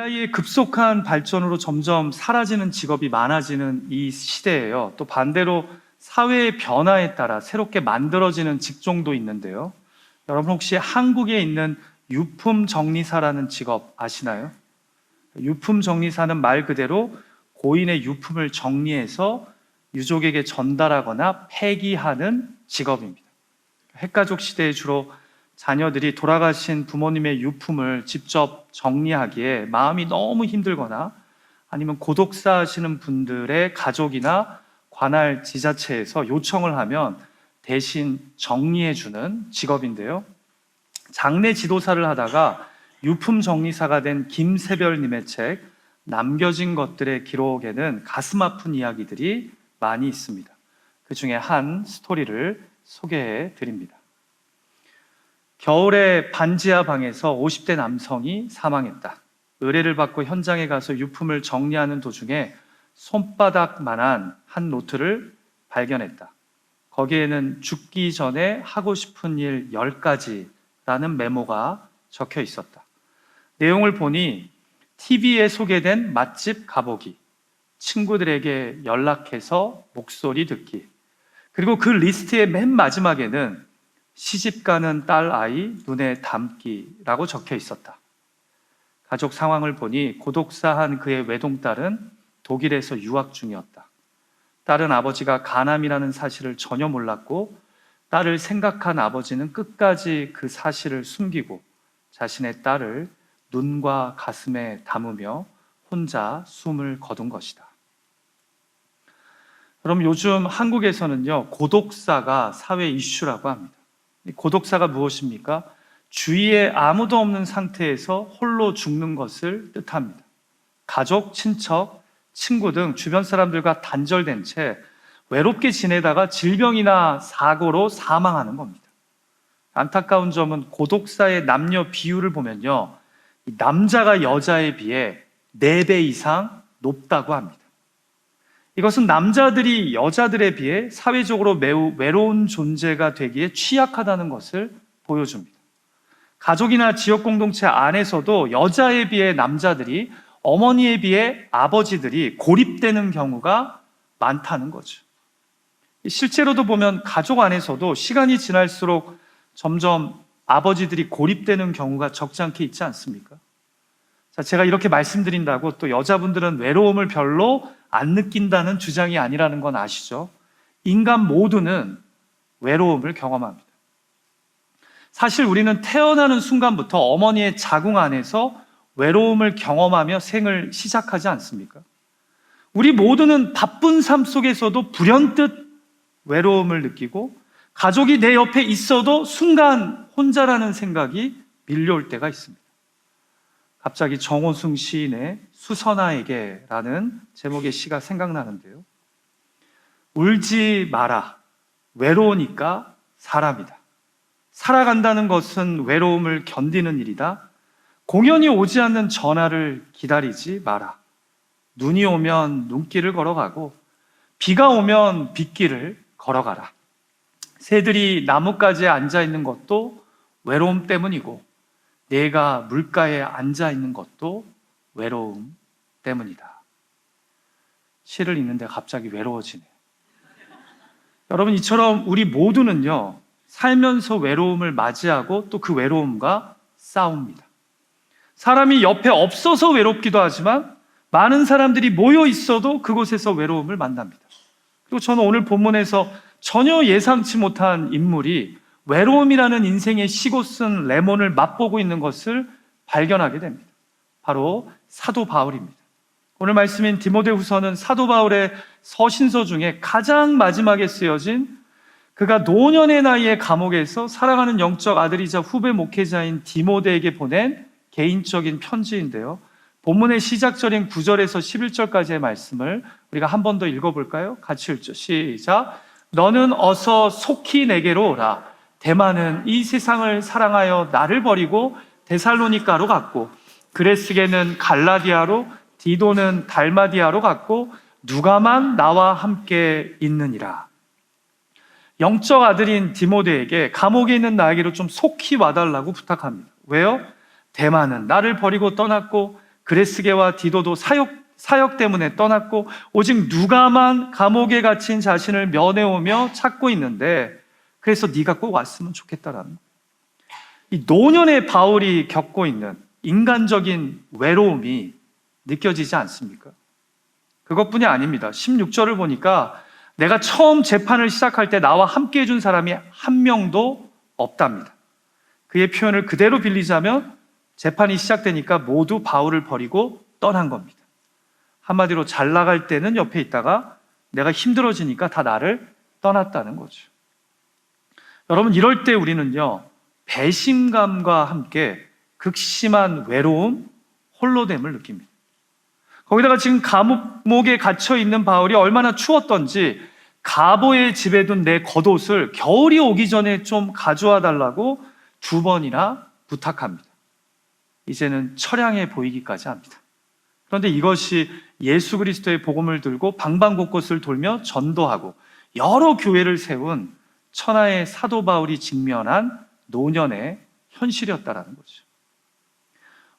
AI의 급속한 발전으로 점점 사라지는 직업이 많아지는 이 시대예요. 또 반대로 사회의 변화에 따라 새롭게 만들어지는 직종도 있는데요. 여러분 혹시 한국에 있는 유품 정리사라는 직업 아시나요? 유품 정리사는 말 그대로 고인의 유품을 정리해서 유족에게 전달하거나 폐기하는 직업입니다. 핵가족 시대에 주로 자녀들이 돌아가신 부모님의 유품을 직접 정리하기에 마음이 너무 힘들거나 아니면 고독사 하시는 분들의 가족이나 관할 지자체에서 요청을 하면 대신 정리해주는 직업인데요. 장례 지도사를 하다가 유품 정리사가 된 김세별님의 책 남겨진 것들의 기록에는 가슴 아픈 이야기들이 많이 있습니다. 그 중에 한 스토리를 소개해 드립니다. 겨울에 반지하 방에서 50대 남성이 사망했다. 의뢰를 받고 현장에 가서 유품을 정리하는 도중에 손바닥만한 한 노트를 발견했다. 거기에는 죽기 전에 하고 싶은 일 10가지라는 메모가 적혀 있었다. 내용을 보니 TV에 소개된 맛집 가보기, 친구들에게 연락해서 목소리 듣기, 그리고 그 리스트의 맨 마지막에는 시집가는 딸 아이 눈에 담기라고 적혀 있었다. 가족 상황을 보니 고독사한 그의 외동딸은 독일에서 유학 중이었다. 딸은 아버지가 간암이라는 사실을 전혀 몰랐고 딸을 생각한 아버지는 끝까지 그 사실을 숨기고 자신의 딸을 눈과 가슴에 담으며 혼자 숨을 거둔 것이다. 그럼 요즘 한국에서는요, 고독사가 사회 이슈라고 합니다. 고독사가 무엇입니까? 주위에 아무도 없는 상태에서 홀로 죽는 것을 뜻합니다. 가족, 친척, 친구 등 주변 사람들과 단절된 채 외롭게 지내다가 질병이나 사고로 사망하는 겁니다. 안타까운 점은 고독사의 남녀 비율을 보면요, 남자가 여자에 비해 4배 이상 높다고 합니다. 이것은 남자들이 여자들에 비해 사회적으로 매우 외로운 존재가 되기에 취약하다는 것을 보여줍니다. 가족이나 지역 공동체 안에서도 여자에 비해 남자들이, 어머니에 비해 아버지들이 고립되는 경우가 많다는 거죠. 실제로도 보면 가족 안에서도 시간이 지날수록 점점 아버지들이 고립되는 경우가 적지 않게 있지 않습니까? 자, 제가 이렇게 말씀드린다고 또 여자분들은 외로움을 별로 안 느낀다는 주장이 아니라는 건 아시죠? 인간 모두는 외로움을 경험합니다. 사실 우리는 태어나는 순간부터 어머니의 자궁 안에서 외로움을 경험하며 생을 시작하지 않습니까? 우리 모두는 바쁜 삶 속에서도 불현듯 외로움을 느끼고 가족이 내 옆에 있어도 순간 혼자라는 생각이 밀려올 때가 있습니다. 갑자기 정호승 시인의 수선아에게라는 제목의 시가 생각나는데요. 울지 마라. 외로우니까 사람이다. 살아간다는 것은 외로움을 견디는 일이다. 공연이 오지 않는 전화를 기다리지 마라. 눈이 오면 눈길을 걸어가고 비가 오면 빗길을 걸어가라. 새들이 나뭇가지에 앉아 있는 것도 외로움 때문이고 내가 물가에 앉아 있는 것도 외로움 때문이다. 시를 읽는데 갑자기 외로워지네요. 여러분, 이처럼 우리 모두는요, 살면서 외로움을 맞이하고 또 그 외로움과 싸웁니다. 사람이 옆에 없어서 외롭기도 하지만 많은 사람들이 모여 있어도 그곳에서 외로움을 만납니다. 그리고 저는 오늘 본문에서 전혀 예상치 못한 인물이 외로움이라는 인생의 시고 쓴 레몬을 맛보고 있는 것을 발견하게 됩니다. 바로 사도 바울입니다. 오늘 말씀인 디모데후서는 사도 바울의 서신서 중에 가장 마지막에 쓰여진, 그가 노년의 나이에 감옥에서 사랑하는 영적 아들이자 후배 목회자인 디모데에게 보낸 개인적인 편지인데요. 본문의 시작절인 9절에서 11절까지의 말씀을 우리가 한 번 더 읽어볼까요? 같이 읽죠. 시작. 너는 어서 속히 내게로 오라. 데마는 이 세상을 사랑하여 나를 버리고 데살로니가로 갔고, 그레스게는 갈라디아로, 디도는 달마디아로 갔고, 누가만 나와 함께 있느니라. 영적 아들인 디모데에게 감옥에 있는 나에게로 좀 속히 와달라고 부탁합니다. 왜요? 데마는 나를 버리고 떠났고 그레스게와 디도도 사역 때문에 떠났고 오직 누가만 감옥에 갇힌 자신을 면회오며 찾고 있는데 그래서 네가 꼭 왔으면 좋겠다라는 거예요. 이 노년의 바울이 겪고 있는 인간적인 외로움이 느껴지지 않습니까? 그것뿐이 아닙니다. 16절을 보니까 내가 처음 재판을 시작할 때 나와 함께 해준 사람이 한 명도 없답니다. 그의 표현을 그대로 빌리자면 재판이 시작되니까 모두 바울을 버리고 떠난 겁니다. 한마디로 잘 나갈 때는 옆에 있다가 내가 힘들어지니까 다 나를 떠났다는 거죠. 여러분, 이럴 때 우리는요, 배신감과 함께 극심한 외로움, 홀로됨을 느낍니다. 거기다가 지금 감옥에 갇혀 있는 바울이 얼마나 추웠던지 가보의 집에 둔 내 겉옷을 겨울이 오기 전에 좀 가져와 달라고 2번이나 부탁합니다. 이제는 처량해 보이기까지 합니다. 그런데 이것이 예수 그리스도의 복음을 들고 방방곳곳을 돌며 전도하고 여러 교회를 세운 천하의 사도 바울이 직면한 노년의 현실이었다라는 거죠.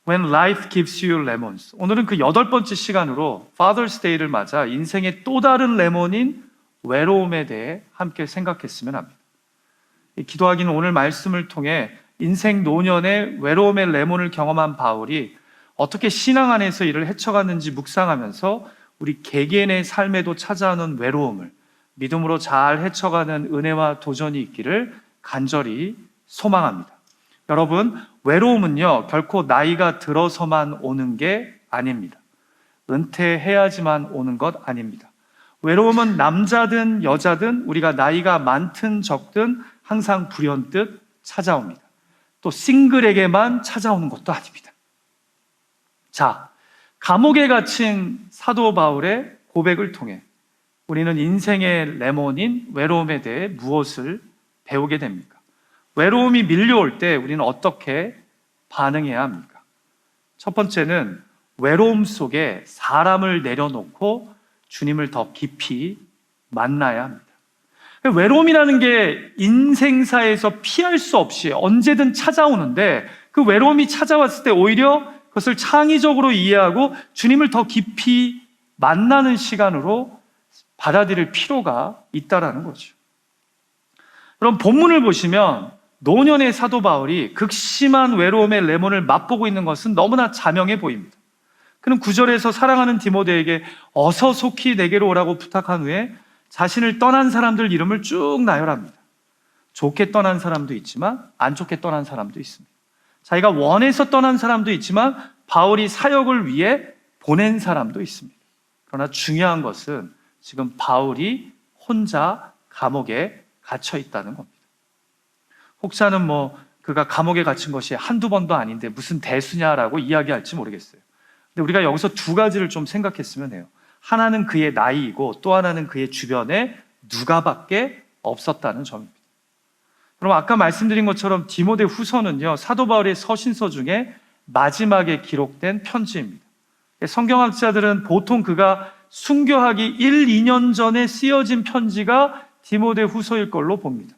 When life gives you lemons. 오늘은 그 8번째 시간으로 Father's Day를 맞아 인생의 또 다른 레몬인 외로움에 대해 함께 생각했으면 합니다. 기도하기는 오늘 말씀을 통해 인생 노년의 외로움의 레몬을 경험한 바울이 어떻게 신앙 안에서 이를 헤쳐갔는지 묵상하면서 우리 개개인의 삶에도 찾아오는 외로움을 믿음으로 잘 헤쳐가는 은혜와 도전이 있기를 간절히 소망합니다. 여러분, 외로움은요 결코 나이가 들어서만 오는 게 아닙니다. 은퇴해야지만 오는 것 아닙니다. 외로움은 남자든 여자든 우리가 나이가 많든 적든 항상 불현듯 찾아옵니다. 또 싱글에게만 찾아오는 것도 아닙니다. 자, 감옥에 갇힌 사도 바울의 고백을 통해 우리는 인생의 레몬인 외로움에 대해 무엇을 배우게 됩니까? 외로움이 밀려올 때 우리는 어떻게 반응해야 합니까? 첫 번째는 외로움 속에 사람을 내려놓고 주님을 더 깊이 만나야 합니다. 외로움이라는 게 인생사에서 피할 수 없이 언제든 찾아오는데 그 외로움이 찾아왔을 때 오히려 그것을 창의적으로 이해하고 주님을 더 깊이 만나는 시간으로 받아들일 필요가 있다라는 거죠. 그럼 본문을 보시면 노년의 사도 바울이 극심한 외로움의 레몬을 맛보고 있는 것은 너무나 자명해 보입니다. 그는 9절에서 사랑하는 디모데에게 어서 속히 내게로 오라고 부탁한 후에 자신을 떠난 사람들 이름을 쭉 나열합니다. 좋게 떠난 사람도 있지만 안 좋게 떠난 사람도 있습니다. 자기가 원해서 떠난 사람도 있지만 바울이 사역을 위해 보낸 사람도 있습니다. 그러나 중요한 것은 지금 바울이 혼자 감옥에 갇혀 있다는 겁니다. 혹자는 그가 감옥에 갇힌 것이 한두 번도 아닌데 무슨 대수냐라고 이야기할지 모르겠어요. 근데 우리가 여기서 두 가지를 좀 생각했으면 해요. 하나는 그의 나이이고 또 하나는 그의 주변에 누가밖에 없었다는 점입니다. 그럼 아까 말씀드린 것처럼 디모데 후서는요, 사도 바울의 서신서 중에 마지막에 기록된 편지입니다. 성경학자들은 보통 그가 순교하기 1, 2년 전에 쓰여진 편지가 디모데 후서일 걸로 봅니다.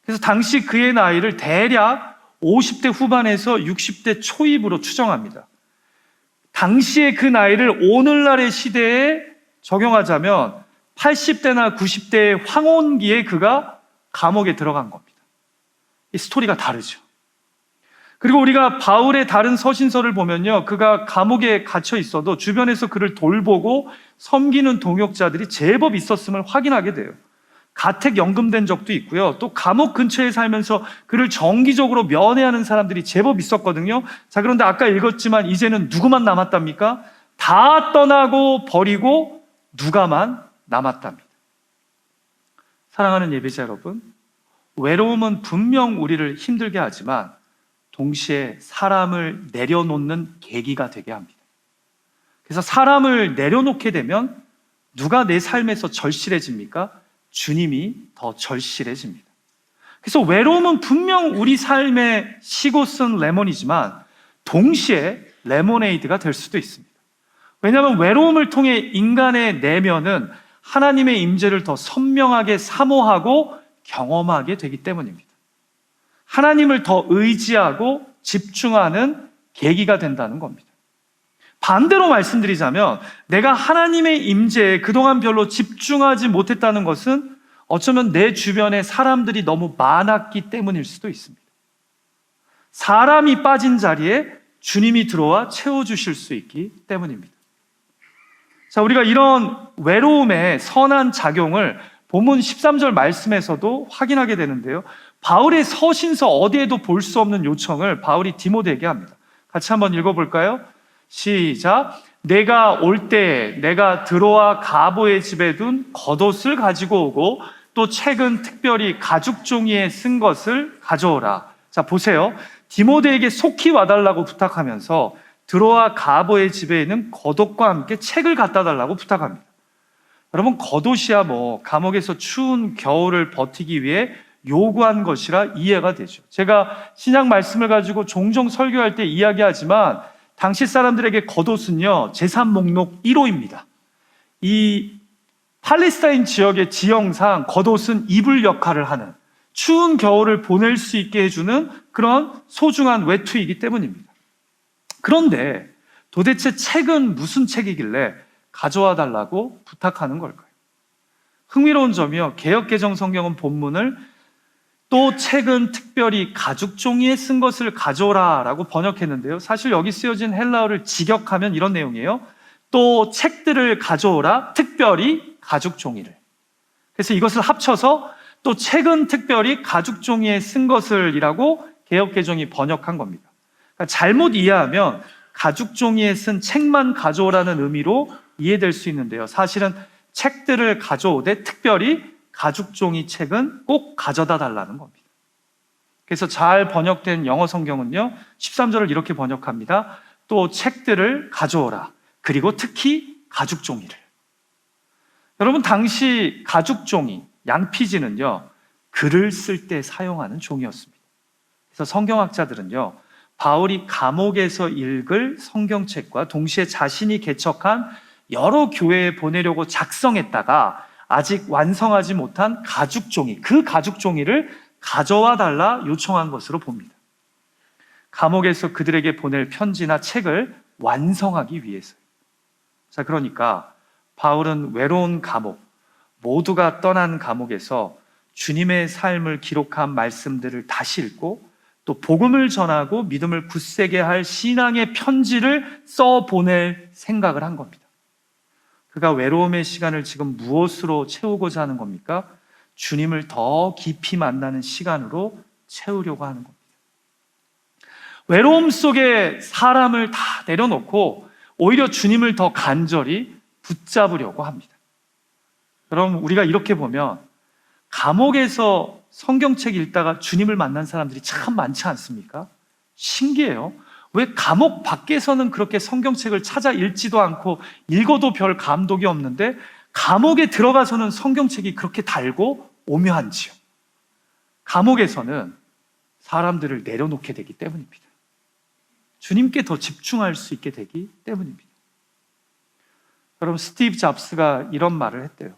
그래서 당시 그의 나이를 대략 50대 후반에서 60대 초입으로 추정합니다. 당시의 그 나이를 오늘날의 시대에 적용하자면 80대나 90대의 황혼기에 그가 감옥에 들어간 겁니다. 이 스토리가 다르죠. 그리고 우리가 바울의 다른 서신서를 보면요, 그가 감옥에 갇혀 있어도 주변에서 그를 돌보고 섬기는 동역자들이 제법 있었음을 확인하게 돼요. 가택 연금된 적도 있고요. 또 감옥 근처에 살면서 그를 정기적으로 면회하는 사람들이 제법 있었거든요. 자, 그런데 아까 읽었지만 이제는 누구만 남았답니까? 다 떠나고 버리고 누가만 남았답니다. 사랑하는 예배자 여러분, 외로움은 분명 우리를 힘들게 하지만 동시에 사람을 내려놓는 계기가 되게 합니다. 그래서 사람을 내려놓게 되면 누가 내 삶에서 절실해집니까? 주님이 더 절실해집니다. 그래서 외로움은 분명 우리 삶의 시고 쓴 레몬이지만 동시에 레모네이드가 될 수도 있습니다. 왜냐하면 외로움을 통해 인간의 내면은 하나님의 임재를 더 선명하게 사모하고 경험하게 되기 때문입니다. 하나님을 더 의지하고 집중하는 계기가 된다는 겁니다. 반대로 말씀드리자면 내가 하나님의 임재에 그동안 별로 집중하지 못했다는 것은 어쩌면 내 주변에 사람들이 너무 많았기 때문일 수도 있습니다. 사람이 빠진 자리에 주님이 들어와 채워주실 수 있기 때문입니다. 자, 우리가 이런 외로움의 선한 작용을 본문 13절 말씀에서도 확인하게 되는데요. 바울의 서신서 어디에도 볼 수 없는 요청을 바울이 디모데에게 합니다. 같이 한번 읽어볼까요? 시작. 내가 올 때 내가 드로아 가보의 집에 둔 겉옷을 가지고 오고 또 책은 특별히 가죽 종이에 쓴 것을 가져오라. 자, 보세요. 디모데에게 속히 와달라고 부탁하면서 드로아 가보의 집에 있는 겉옷과 함께 책을 갖다 달라고 부탁합니다. 여러분, 겉옷이야 감옥에서 추운 겨울을 버티기 위해 요구한 것이라 이해가 되죠. 제가 신약 말씀을 가지고 종종 설교할 때 이야기하지만 당시 사람들에게 겉옷은요 재산 목록 1호입니다. 이 팔레스타인 지역의 지형상 겉옷은 이불 역할을 하는, 추운 겨울을 보낼 수 있게 해주는 그런 소중한 외투이기 때문입니다. 그런데 도대체 책은 무슨 책이길래 가져와 달라고 부탁하는 걸까요? 흥미로운 점이요, 개역개정 성경은 본문을 또 책은 특별히 가죽 종이에 쓴 것을 가져오라 라고 번역했는데요, 사실 여기 쓰여진 헬라어를 직역하면 이런 내용이에요. 또 책들을 가져오라, 특별히 가죽 종이를. 그래서 이것을 합쳐서 또 책은 특별히 가죽 종이에 쓴 것을 이라고 개역개정이 번역한 겁니다. 그러니까 잘못 이해하면 가죽 종이에 쓴 책만 가져오라는 의미로 이해될 수 있는데요, 사실은 책들을 가져오되 특별히 가죽 종이 책은 꼭 가져다 달라는 겁니다. 그래서 잘 번역된 영어 성경은요 13절을 이렇게 번역합니다. 또 책들을 가져오라, 그리고 특히 가죽 종이를. 여러분, 당시 가죽 종이, 양피지는요 글을 쓸 때 사용하는 종이었습니다. 그래서 성경학자들은요 바울이 감옥에서 읽을 성경책과 동시에 자신이 개척한 여러 교회에 보내려고 작성했다가 아직 완성하지 못한 가죽 종이, 그 가죽 종이를 가져와 달라 요청한 것으로 봅니다. 감옥에서 그들에게 보낼 편지나 책을 완성하기 위해서요. 자, 그러니까 바울은 외로운 감옥, 모두가 떠난 감옥에서 주님의 삶을 기록한 말씀들을 다시 읽고 또 복음을 전하고 믿음을 굳세게 할 신앙의 편지를 써 보낼 생각을 한 겁니다. 그가 외로움의 시간을 지금 무엇으로 채우고자 하는 겁니까? 주님을 더 깊이 만나는 시간으로 채우려고 하는 겁니다. 외로움 속에 사람을 다 내려놓고 오히려 주님을 더 간절히 붙잡으려고 합니다. 여러분, 우리가 이렇게 보면 감옥에서 성경책 읽다가 주님을 만난 사람들이 참 많지 않습니까? 신기해요. 왜 감옥 밖에서는 그렇게 성경책을 찾아 읽지도 않고 읽어도 별 감독이 없는데 감옥에 들어가서는 성경책이 그렇게 달고 오묘한지요? 감옥에서는 사람들을 내려놓게 되기 때문입니다. 주님께 더 집중할 수 있게 되기 때문입니다. 여러분, 스티브 잡스가 이런 말을 했대요.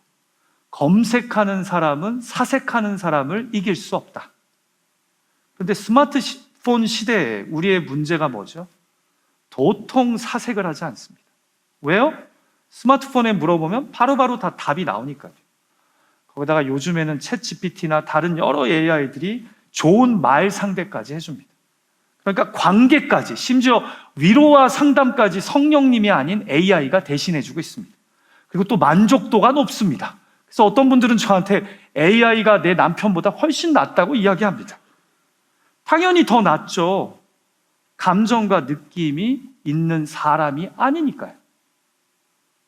검색하는 사람은 사색하는 사람을 이길 수 없다. 그런데 스마트폰 시대에 우리의 문제가 뭐죠? 도통 사색을 하지 않습니다. 왜요? 스마트폰에 물어보면 바로바로 다 답이 나오니까요. 거기다가 요즘에는 챗 GPT나 다른 여러 AI들이 좋은 말 상대까지 해줍니다. 그러니까 관계까지, 심지어 위로와 상담까지 성령님이 아닌 AI가 대신해주고 있습니다. 그리고 또 만족도가 높습니다. 그래서 어떤 분들은 저한테 AI가 내 남편보다 훨씬 낫다고 이야기합니다. 당연히 더 낫죠. 감정과 느낌이 있는 사람이 아니니까요.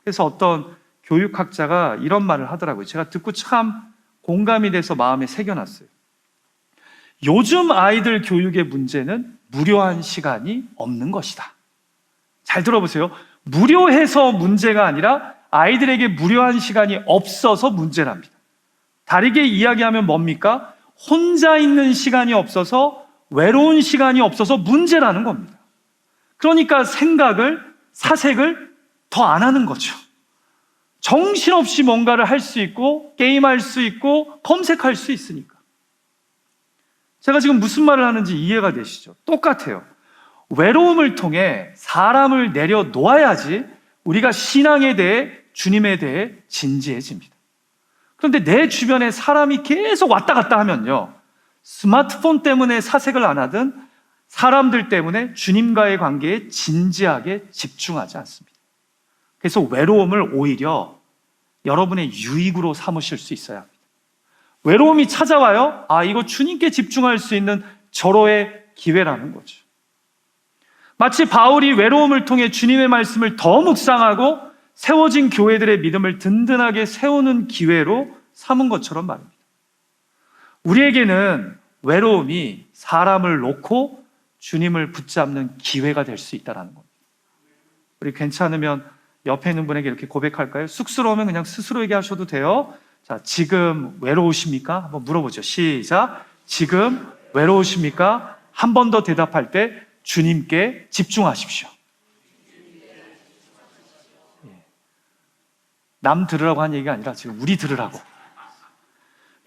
그래서 어떤 교육학자가 이런 말을 하더라고요. 제가 듣고 참 공감이 돼서 마음에 새겨놨어요. 요즘 아이들 교육의 문제는 무료한 시간이 없는 것이다. 잘 들어보세요. 무료해서 문제가 아니라 아이들에게 무료한 시간이 없어서 문제랍니다. 다르게 이야기하면 뭡니까? 혼자 있는 시간이 없어서, 외로운 시간이 없어서 문제라는 겁니다. 그러니까 생각을, 사색을 더 안 하는 거죠. 정신없이 뭔가를 할 수 있고 게임할 수 있고 검색할 수 있으니까. 제가 지금 무슨 말을 하는지 이해가 되시죠? 똑같아요. 외로움을 통해 사람을 내려놓아야지 우리가 신앙에 대해, 주님에 대해 진지해집니다. 그런데 내 주변에 사람이 계속 왔다 갔다 하면요, 스마트폰 때문에 사색을 안 하든 사람들 때문에 주님과의 관계에 진지하게 집중하지 않습니다. 그래서 외로움을 오히려 여러분의 유익으로 삼으실 수 있어야 합니다. 외로움이 찾아와요? 이거 주님께 집중할 수 있는 절호의 기회라는 거죠. 마치 바울이 외로움을 통해 주님의 말씀을 더 묵상하고 세워진 교회들의 믿음을 든든하게 세우는 기회로 삼은 것처럼 말입니다. 우리에게는 외로움이 사람을 놓고 주님을 붙잡는 기회가 될 수 있다는 겁니다. 우리 괜찮으면 옆에 있는 분에게 이렇게 고백할까요? 쑥스러우면 그냥 스스로에게 하셔도 돼요. 자, 지금 외로우십니까? 한번 물어보죠. 시작. 지금 외로우십니까? 한 번 더 대답할 때 주님께 집중하십시오. 남 들으라고 한 얘기가 아니라 지금 우리 들으라고.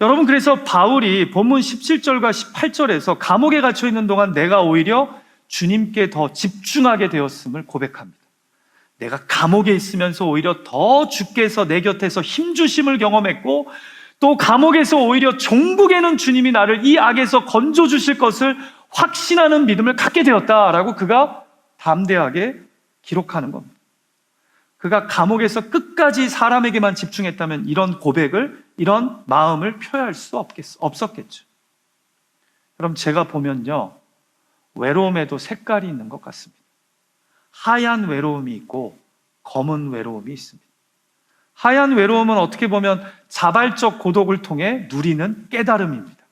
여러분, 그래서 바울이 본문 17절과 18절에서 감옥에 갇혀 있는 동안 내가 오히려 주님께 더 집중하게 되었음을 고백합니다. 내가 감옥에 있으면서 오히려 더 주께서 내 곁에서 힘주심을 경험했고, 또 감옥에서 오히려 종국에는 주님이 나를 이 악에서 건져주실 것을 확신하는 믿음을 갖게 되었다라고 그가 담대하게 기록하는 겁니다. 그가 감옥에서 끝까지 사람에게만 집중했다면 이런 고백을, 이런 마음을 표현할 수 없었겠죠. 그럼 제가 보면요, 외로움에도 색깔이 있는 것 같습니다. 하얀 외로움이 있고 검은 외로움이 있습니다. 하얀 외로움은 어떻게 보면 자발적 고독을 통해 누리는 깨달음입니다.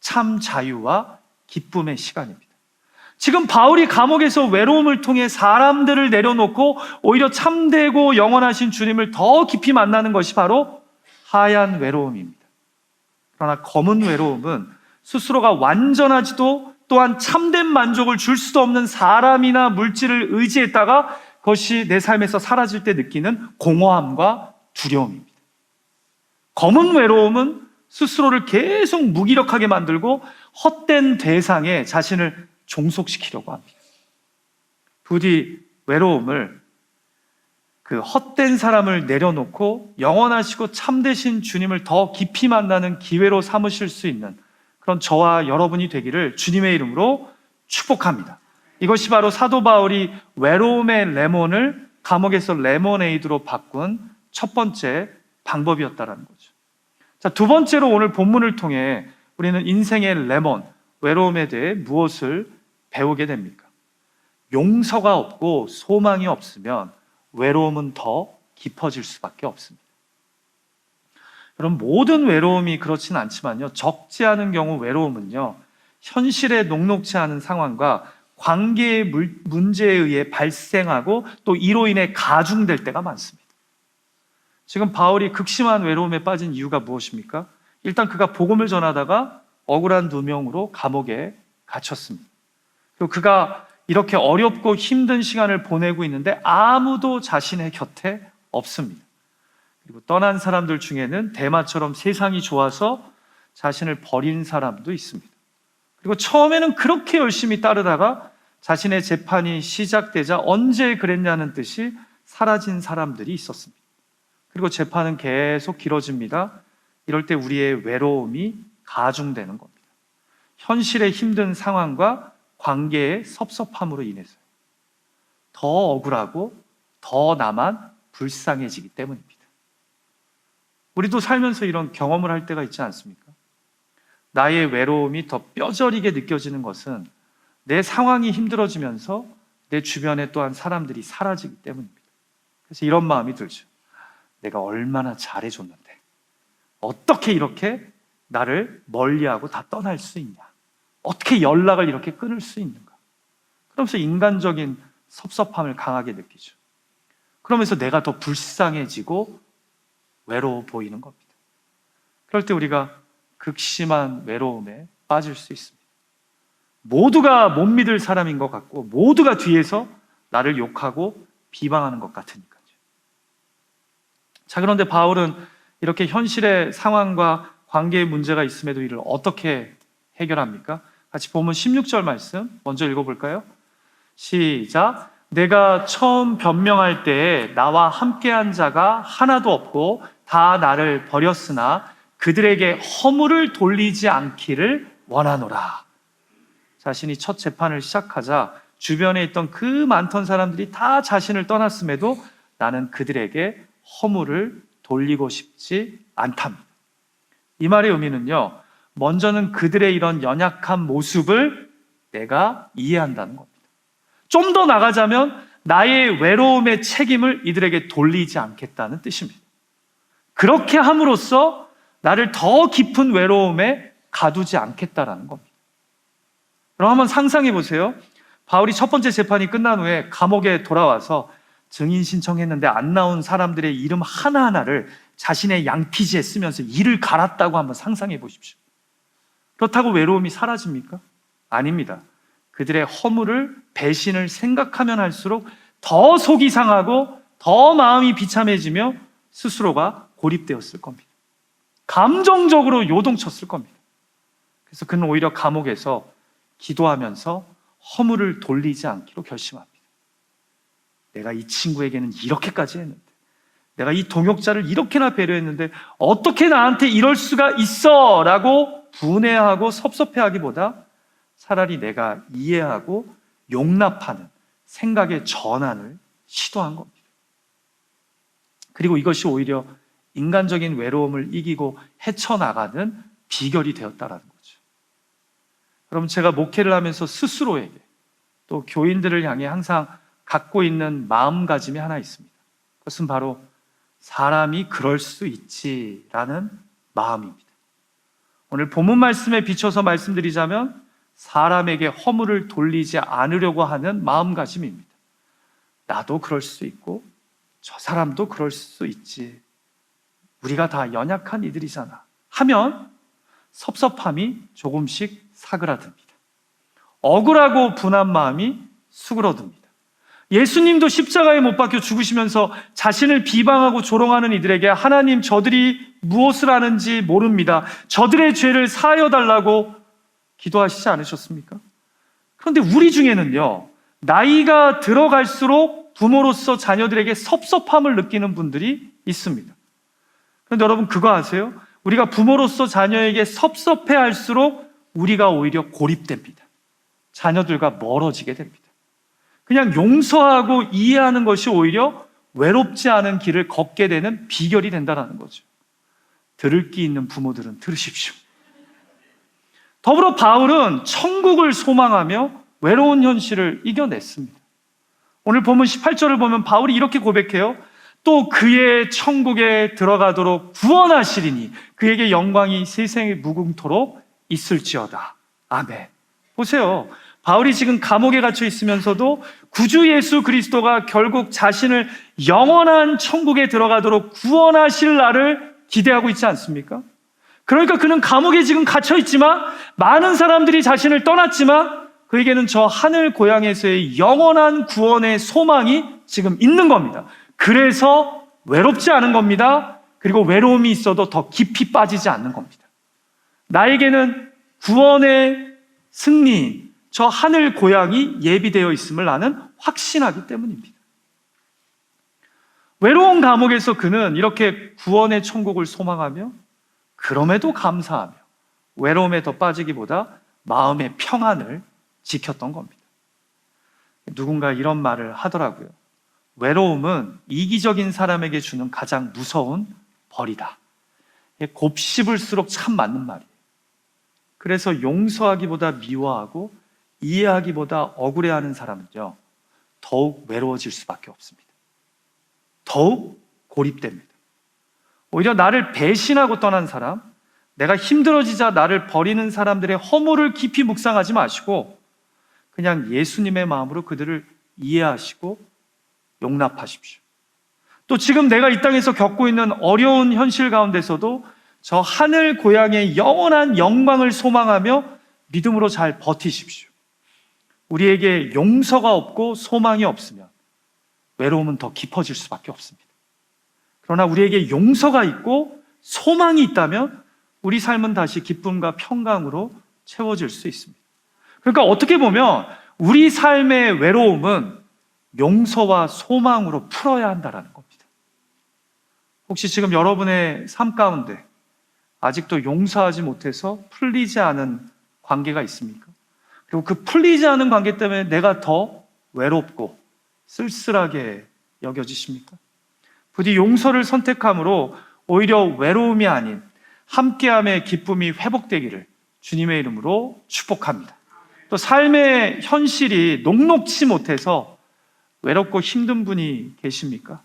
참 자유와 기쁨의 시간입니다. 지금 바울이 감옥에서 외로움을 통해 사람들을 내려놓고 오히려 참되고 영원하신 주님을 더 깊이 만나는 것이 바로 하얀 외로움입니다. 그러나 검은 외로움은 스스로가 완전하지도 또한 참된 만족을 줄 수도 없는 사람이나 물질을 의지했다가 그것이 내 삶에서 사라질 때 느끼는 공허함과 두려움입니다. 검은 외로움은 스스로를 계속 무기력하게 만들고 헛된 대상에 자신을 종속시키려고 합니다. 부디 외로움을, 그 헛된 사람을 내려놓고 영원하시고 참되신 주님을 더 깊이 만나는 기회로 삼으실 수 있는 그런 저와 여러분이 되기를 주님의 이름으로 축복합니다. 이것이 바로 사도 바울이 외로움의 레몬을 감옥에서 레모네이드로 바꾼 첫 번째 방법이었다는 거죠. 자, 두 번째로 오늘 본문을 통해 우리는 인생의 레몬, 외로움에 대해 무엇을 배우게 됩니까? 용서가 없고 소망이 없으면 외로움은 더 깊어질 수밖에 없습니다. 여러분, 모든 외로움이 그렇지는 않지만요, 적지 않은 경우 외로움은요, 현실에 녹록지 않은 상황과 관계의 문제에 의해 발생하고 또 이로 인해 가중될 때가 많습니다. 지금 바울이 극심한 외로움에 빠진 이유가 무엇입니까? 일단 그가 복음을 전하다가 억울한 누명으로 감옥에 갇혔습니다. 그리고 그가 이렇게 어렵고 힘든 시간을 보내고 있는데 아무도 자신의 곁에 없습니다. 그리고 떠난 사람들 중에는 대마처럼 세상이 좋아서 자신을 버린 사람도 있습니다. 그리고 처음에는 그렇게 열심히 따르다가 자신의 재판이 시작되자 언제 그랬냐는 듯이 사라진 사람들이 있었습니다. 그리고 재판은 계속 길어집니다. 이럴 때 우리의 외로움이 가중되는 겁니다. 현실의 힘든 상황과 관계의 섭섭함으로 인해서 더 억울하고 더 나만 불쌍해지기 때문입니다. 우리도 살면서 이런 경험을 할 때가 있지 않습니까? 나의 외로움이 더 뼈저리게 느껴지는 것은 내 상황이 힘들어지면서 내 주변에 또한 사람들이 사라지기 때문입니다. 그래서 이런 마음이 들죠. 내가 얼마나 잘해줬는데 어떻게 이렇게 나를 멀리하고 다 떠날 수 있냐? 어떻게 연락을 이렇게 끊을 수 있는가? 그러면서 인간적인 섭섭함을 강하게 느끼죠. 그러면서 내가 더 불쌍해지고 외로워 보이는 겁니다. 그럴 때 우리가 극심한 외로움에 빠질 수 있습니다. 모두가 못 믿을 사람인 것 같고 모두가 뒤에서 나를 욕하고 비방하는 것 같으니까요. 자, 그런데 바울은 이렇게 현실의 상황과 관계의 문제가 있음에도 이를 어떻게 해결합니까? 같이 보면 16절 말씀 먼저 읽어볼까요? 시작. 내가 처음 변명할 때에 나와 함께한 자가 하나도 없고 다 나를 버렸으나 그들에게 허물을 돌리지 않기를 원하노라. 자신이 첫 재판을 시작하자 주변에 있던 그 많던 사람들이 다 자신을 떠났음에도 나는 그들에게 허물을 돌리고 싶지 않답니다. 이 말의 의미는요, 먼저는 그들의 이런 연약한 모습을 내가 이해한다는 겁니다. 좀 더 나가자면 나의 외로움의 책임을 이들에게 돌리지 않겠다는 뜻입니다. 그렇게 함으로써 나를 더 깊은 외로움에 가두지 않겠다라는 겁니다. 그럼 한번 상상해 보세요. 바울이 첫 번째 재판이 끝난 후에 감옥에 돌아와서 증인 신청했는데 안 나온 사람들의 이름 하나하나를 자신의 양피지에 쓰면서 이를 갈았다고 한번 상상해 보십시오. 그렇다고 외로움이 사라집니까? 아닙니다. 그들의 허물을, 배신을 생각하면 할수록 더 속이 상하고 더 마음이 비참해지며 스스로가 고립되었을 겁니다. 감정적으로 요동쳤을 겁니다. 그래서 그는 오히려 감옥에서 기도하면서 허물을 돌리지 않기로 결심합니다. 내가 이 친구에게는 이렇게까지 했는데, 내가 이 동역자를 이렇게나 배려했는데 어떻게 나한테 이럴 수가 있어? 라고 분해하고 섭섭해하기보다 차라리 내가 이해하고 용납하는 생각의 전환을 시도한 겁니다. 그리고 이것이 오히려 인간적인 외로움을 이기고 헤쳐나가는 비결이 되었다라는 거죠. 여러분, 제가 목회를 하면서 스스로에게 또 교인들을 향해 항상 갖고 있는 마음가짐이 하나 있습니다. 그것은 바로 사람이 그럴 수 있지라는 마음입니다. 오늘 본문 말씀에 비춰서 말씀드리자면 사람에게 허물을 돌리지 않으려고 하는 마음가짐입니다. 나도 그럴 수 있고 저 사람도 그럴 수 있지. 우리가 다 연약한 이들이잖아 하면 섭섭함이 조금씩 사그라듭니다. 억울하고 분한 마음이 수그러듭니다. 예수님도 십자가에 못 박혀 죽으시면서 자신을 비방하고 조롱하는 이들에게 하나님, 저들이 무엇을 하는지 모릅니다. 저들의 죄를 사하여 달라고 기도하시지 않으셨습니까? 그런데 우리 중에는요, 나이가 들어갈수록 부모로서 자녀들에게 섭섭함을 느끼는 분들이 있습니다. 그런데 여러분, 그거 아세요? 우리가 부모로서 자녀에게 섭섭해할수록 우리가 오히려 고립됩니다. 자녀들과 멀어지게 됩니다. 그냥 용서하고 이해하는 것이 오히려 외롭지 않은 길을 걷게 되는 비결이 된다는 거죠. 들을 귀 있는 부모들은 들으십시오. 더불어 바울은 천국을 소망하며 외로운 현실을 이겨냈습니다. 오늘 본문 18절을 보면 바울이 이렇게 고백해요. 또 그의 천국에 들어가도록 구원하시리니 그에게 영광이 세상에 무궁토록 있을지어다. 아멘. 보세요. 바울이 지금 감옥에 갇혀 있으면서도 구주 예수 그리스도가 결국 자신을 영원한 천국에 들어가도록 구원하실 날을 기대하고 있지 않습니까? 그러니까 그는 감옥에 지금 갇혀 있지만 많은 사람들이 자신을 떠났지만 그에게는 저 하늘 고향에서의 영원한 구원의 소망이 지금 있는 겁니다. 그래서 외롭지 않은 겁니다. 그리고 외로움이 있어도 더 깊이 빠지지 않는 겁니다. 나에게는 구원의 승리, 저 하늘 고향이 예비되어 있음을 나는 확신하기 때문입니다. 외로운 감옥에서 그는 이렇게 구원의 천국을 소망하며 그럼에도 감사하며 외로움에 더 빠지기보다 마음의 평안을 지켰던 겁니다. 누군가 이런 말을 하더라고요. 외로움은 이기적인 사람에게 주는 가장 무서운 벌이다. 곱씹을수록 참 맞는 말이에요. 그래서 용서하기보다 미워하고 이해하기보다 억울해하는 사람은요, 더욱 외로워질 수밖에 없습니다. 더욱 고립됩니다. 오히려 나를 배신하고 떠난 사람, 내가 힘들어지자 나를 버리는 사람들의 허물을 깊이 묵상하지 마시고 그냥 예수님의 마음으로 그들을 이해하시고 용납하십시오. 또 지금 내가 이 땅에서 겪고 있는 어려운 현실 가운데서도 저 하늘 고향의 영원한 영광을 소망하며 믿음으로 잘 버티십시오. 우리에게 용서가 없고 소망이 없으면 외로움은 더 깊어질 수밖에 없습니다. 그러나 우리에게 용서가 있고 소망이 있다면 우리 삶은 다시 기쁨과 평강으로 채워질 수 있습니다. 그러니까 어떻게 보면 우리 삶의 외로움은 용서와 소망으로 풀어야 한다는 겁니다. 혹시 지금 여러분의 삶 가운데 아직도 용서하지 못해서 풀리지 않은 관계가 있습니까? 그리고 그 풀리지 않은 관계 때문에 내가 더 외롭고 쓸쓸하게 여겨지십니까? 부디 용서를 선택함으로 오히려 외로움이 아닌 함께함의 기쁨이 회복되기를 주님의 이름으로 축복합니다. 또 삶의 현실이 녹록치 못해서 외롭고 힘든 분이 계십니까?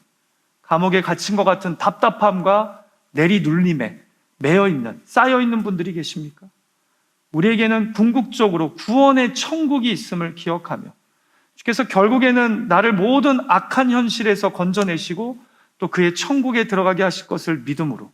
감옥에 갇힌 것 같은 답답함과 내리눌림에 매여있는, 쌓여있는 분들이 계십니까? 우리에게는 궁극적으로 구원의 천국이 있음을 기억하며 주께서 결국에는 나를 모든 악한 현실에서 건져내시고 또 그의 천국에 들어가게 하실 것을 믿음으로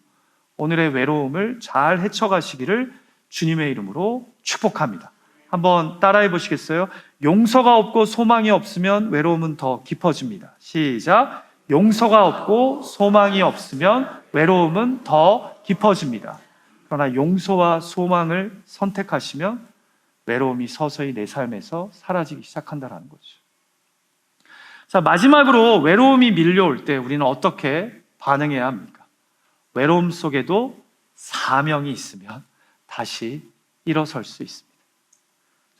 오늘의 외로움을 잘 헤쳐가시기를 주님의 이름으로 축복합니다. 한번 따라해 보시겠어요? 용서가 없고 소망이 없으면 외로움은 더 깊어집니다. 시작. 용서가 없고 소망이 없으면 외로움은 더 깊어집니다. 그러나 용서와 소망을 선택하시면 외로움이 서서히 내 삶에서 사라지기 시작한다는 거죠. 자, 마지막으로 외로움이 밀려올 때 우리는 어떻게 반응해야 합니까? 외로움 속에도 사명이 있으면 다시 일어설 수 있습니다.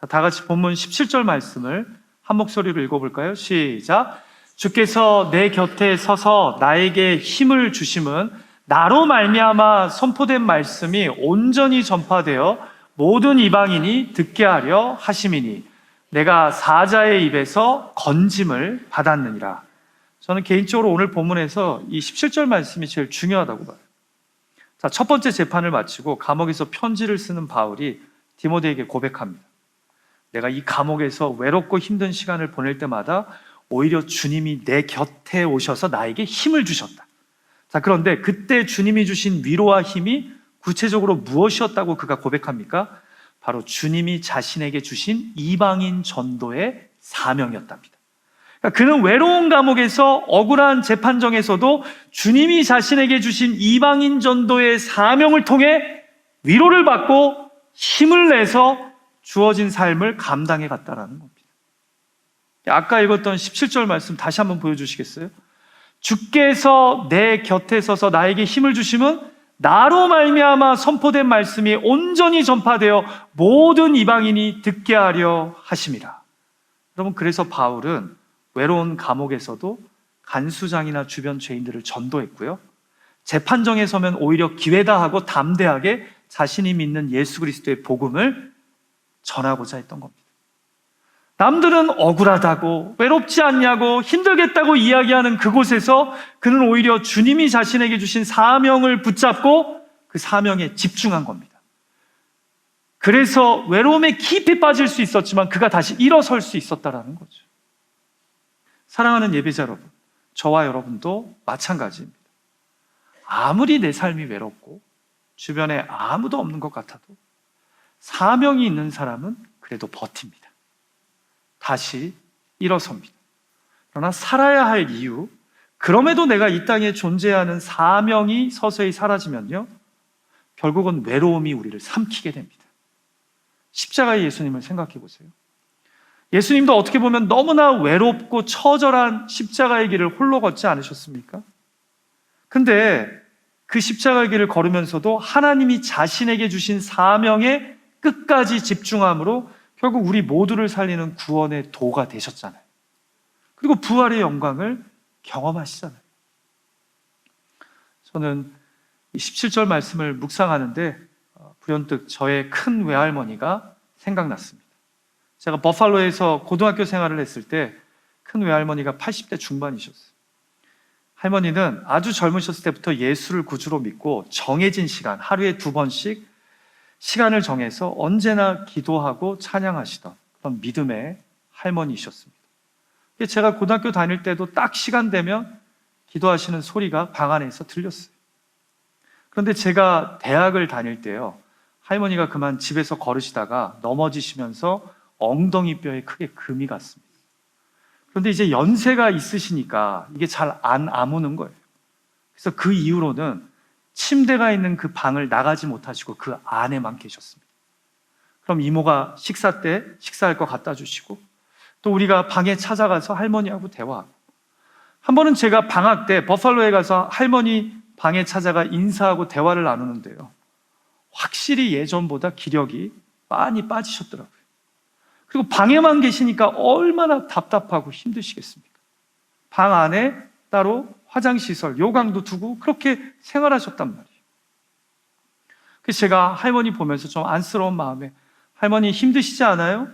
자, 다 같이 본문 17절 말씀을 한 목소리로 읽어볼까요? 시작. 주께서 내 곁에 서서 나에게 힘을 주심은 나로 말미암아 선포된 말씀이 온전히 전파되어 모든 이방인이 듣게 하려 하심이니 내가 사자의 입에서 건짐을 받았느니라. 저는 개인적으로 오늘 본문에서 이 17절 말씀이 제일 중요하다고 봐요. 자, 첫 번째 재판을 마치고 감옥에서 편지를 쓰는 바울이 디모데에게 고백합니다. 내가 이 감옥에서 외롭고 힘든 시간을 보낼 때마다 오히려 주님이 내 곁에 오셔서 나에게 힘을 주셨다. 자, 그런데 그때 주님이 주신 위로와 힘이 구체적으로 무엇이었다고 그가 고백합니까? 바로 주님이 자신에게 주신 이방인 전도의 사명이었답니다. 그러니까 그는 외로운 감옥에서 억울한 재판정에서도 주님이 자신에게 주신 이방인 전도의 사명을 통해 위로를 받고 힘을 내서 주어진 삶을 감당해 갔다라는 겁니다. 아까 읽었던 17절 말씀 다시 한번 보여주시겠어요? 주께서 내 곁에 서서 나에게 힘을 주심은 나로 말미암아 선포된 말씀이 온전히 전파되어 모든 이방인이 듣게 하려 하심이라. 여러분, 그래서 바울은 외로운 감옥에서도 간수장이나 주변 죄인들을 전도했고요, 재판정에 서면 오히려 기회다 하고 담대하게 자신이 믿는 예수 그리스도의 복음을 전하고자 했던 겁니다. 남들은 억울하다고, 외롭지 않냐고, 힘들겠다고 이야기하는 그곳에서 그는 오히려 주님이 자신에게 주신 사명을 붙잡고 그 사명에 집중한 겁니다. 그래서 외로움에 깊이 빠질 수 있었지만 그가 다시 일어설 수 있었다는 거죠. 사랑하는 예배자 여러분, 저와 여러분도 마찬가지입니다. 아무리 내 삶이 외롭고 주변에 아무도 없는 것 같아도 사명이 있는 사람은 그래도 버팁니다. 다시 일어섭니다. 그러나 살아야 할 이유, 그럼에도 내가 이 땅에 존재하는 사명이 서서히 사라지면요, 결국은 외로움이 우리를 삼키게 됩니다. 십자가의 예수님을 생각해 보세요. 예수님도 어떻게 보면 너무나 외롭고 처절한 십자가의 길을 홀로 걷지 않으셨습니까? 근데 그 십자가의 길을 걸으면서도 하나님이 자신에게 주신 사명에 끝까지 집중함으로 결국 우리 모두를 살리는 구원의 도가 되셨잖아요. 그리고 부활의 영광을 경험하시잖아요. 저는 이 17절 말씀을 묵상하는데 불현듯 저의 큰 외할머니가 생각났습니다. 제가 버팔로에서 고등학교 생활을 했을 때 큰 외할머니가 80대 중반이셨어요. 할머니는 아주 젊으셨을 때부터 예수를 구주로 믿고 정해진 시간, 하루에 2번씩 시간을 정해서 언제나 기도하고 찬양하시던 그런 믿음의 할머니이셨습니다. 제가 고등학교 다닐 때도 딱 시간 되면 기도하시는 소리가 방 안에서 들렸어요. 그런데 제가 대학을 다닐 때요, 할머니가 그만 집에서 걸으시다가 넘어지시면서 엉덩이 뼈에 크게 금이 갔습니다. 그런데 이제 연세가 있으시니까 이게 잘 안 아무는 거예요. 그래서 그 이후로는 침대가 있는 그 방을 나가지 못하시고 그 안에만 계셨습니다. 그럼 이모가 식사 때 식사할 거 갖다 주시고, 또 우리가 방에 찾아가서 할머니하고 대화하고, 한 번은 제가 방학 때 버팔로에 가서 할머니 방에 찾아가 인사하고 대화를 나누는데요, 확실히 예전보다 기력이 많이 빠지셨더라고요. 그리고 방에만 계시니까 얼마나 답답하고 힘드시겠습니까? 방 안에 따로 화장시설, 요강도 두고 그렇게 생활하셨단 말이에요. 그래서 제가 할머니 보면서 좀 안쓰러운 마음에, 할머니 힘드시지 않아요?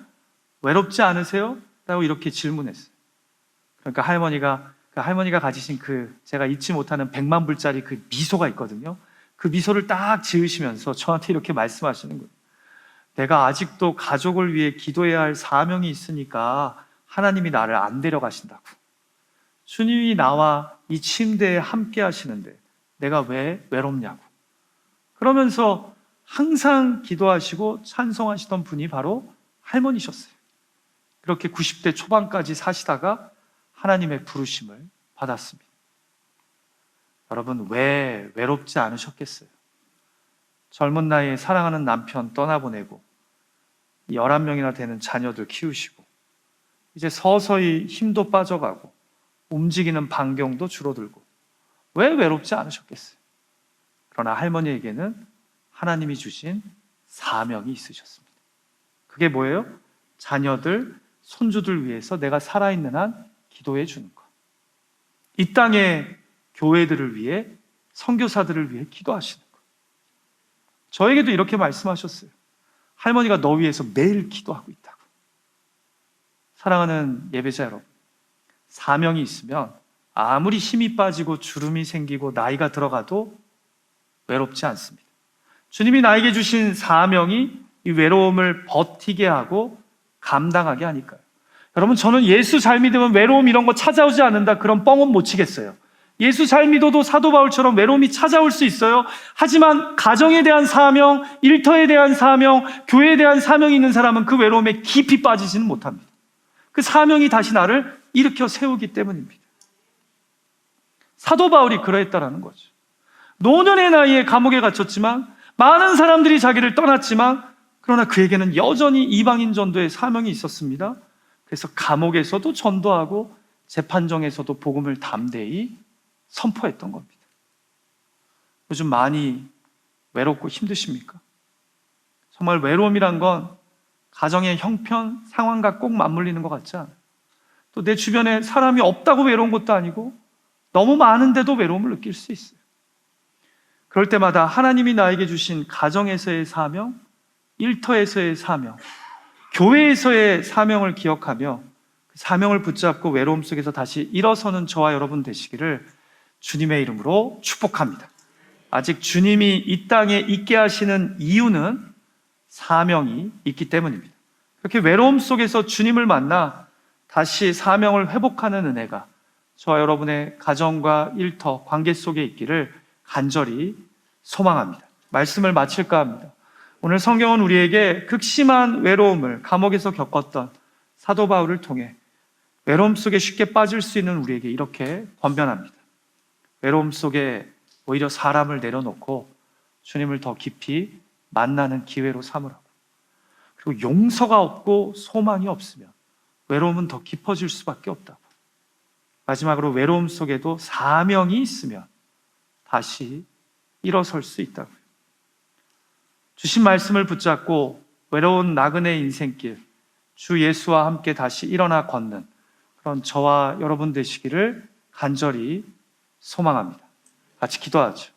외롭지 않으세요? 라고 이렇게 질문했어요. 그러니까 할머니가 가지신 제가 잊지 못하는 100만 불짜리 그 미소가 있거든요. 그 미소를 딱 지으시면서 저한테 이렇게 말씀하시는 거예요. 내가 아직도 가족을 위해 기도해야 할 사명이 있으니까 하나님이 나를 안 데려가신다고. 주님이 나와 이 침대에 함께 하시는데 내가 왜 외롭냐고. 그러면서 항상 기도하시고 찬송하시던 분이 바로 할머니셨어요. 그렇게 90대 초반까지 사시다가 하나님의 부르심을 받았습니다. 여러분, 왜 외롭지 않으셨겠어요? 젊은 나이에 사랑하는 남편 떠나보내고 11명이나 되는 자녀들 키우시고 이제 서서히 힘도 빠져가고 움직이는 반경도 줄어들고 왜 외롭지 않으셨겠어요? 그러나 할머니에게는 하나님이 주신 사명이 있으셨습니다. 그게 뭐예요? 자녀들, 손주들 위해서 내가 살아있는 한 기도해 주는 것. 이 땅의 교회들을 위해, 선교사들을 위해 기도하시는 것. 저에게도 이렇게 말씀하셨어요. 할머니가 너 위해서 매일 기도하고 있다고. 사랑하는 예배자 여러분, 사명이 있으면 아무리 힘이 빠지고 주름이 생기고 나이가 들어가도 외롭지 않습니다. 주님이 나에게 주신 사명이 이 외로움을 버티게 하고 감당하게 하니까요. 여러분, 저는 예수 잘 믿으면 외로움 이런 거 찾아오지 않는다, 그런 뻥은 못 치겠어요. 예수 잘 믿어도 사도 바울처럼 외로움이 찾아올 수 있어요. 하지만 가정에 대한 사명, 일터에 대한 사명, 교회에 대한 사명이 있는 사람은 그 외로움에 깊이 빠지지는 못합니다. 그 사명이 다시 나를 일으켜 세우기 때문입니다. 사도 바울이 그러했다라는 거죠. 노년의 나이에 감옥에 갇혔지만, 많은 사람들이 자기를 떠났지만, 그러나 그에게는 여전히 이방인 전도의 사명이 있었습니다. 그래서 감옥에서도 전도하고 재판정에서도 복음을 담대히 선포했던 겁니다. 요즘 많이 외롭고 힘드십니까? 정말 외로움이란 건 가정의 형편, 상황과 꼭 맞물리는 것 같지 않아요. 또 내 주변에 사람이 없다고 외로운 것도 아니고 너무 많은데도 외로움을 느낄 수 있어요. 그럴 때마다 하나님이 나에게 주신 가정에서의 사명, 일터에서의 사명, 교회에서의 사명을 기억하며 그 사명을 붙잡고 외로움 속에서 다시 일어서는 저와 여러분 되시기를 주님의 이름으로 축복합니다. 아직 주님이 이 땅에 있게 하시는 이유는 사명이 있기 때문입니다. 그렇게 외로움 속에서 주님을 만나 다시 사명을 회복하는 은혜가 저와 여러분의 가정과 일터, 관계 속에 있기를 간절히 소망합니다. 말씀을 마칠까 합니다. 오늘 성경은 우리에게 극심한 외로움을 감옥에서 겪었던 사도 바울을 통해 외로움 속에 쉽게 빠질 수 있는 우리에게 이렇게 권면합니다. 외로움 속에 오히려 사람을 내려놓고 주님을 더 깊이 만나는 기회로 삼으라고. 그리고 용서가 없고 소망이 없으면 외로움은 더 깊어질 수밖에 없다고. 마지막으로 외로움 속에도 사명이 있으면 다시 일어설 수 있다고요. 주신 말씀을 붙잡고 외로운 나그네 인생길, 주 예수와 함께 다시 일어나 걷는 그런 저와 여러분 되시기를 간절히 소망합니다. 같이 기도하죠.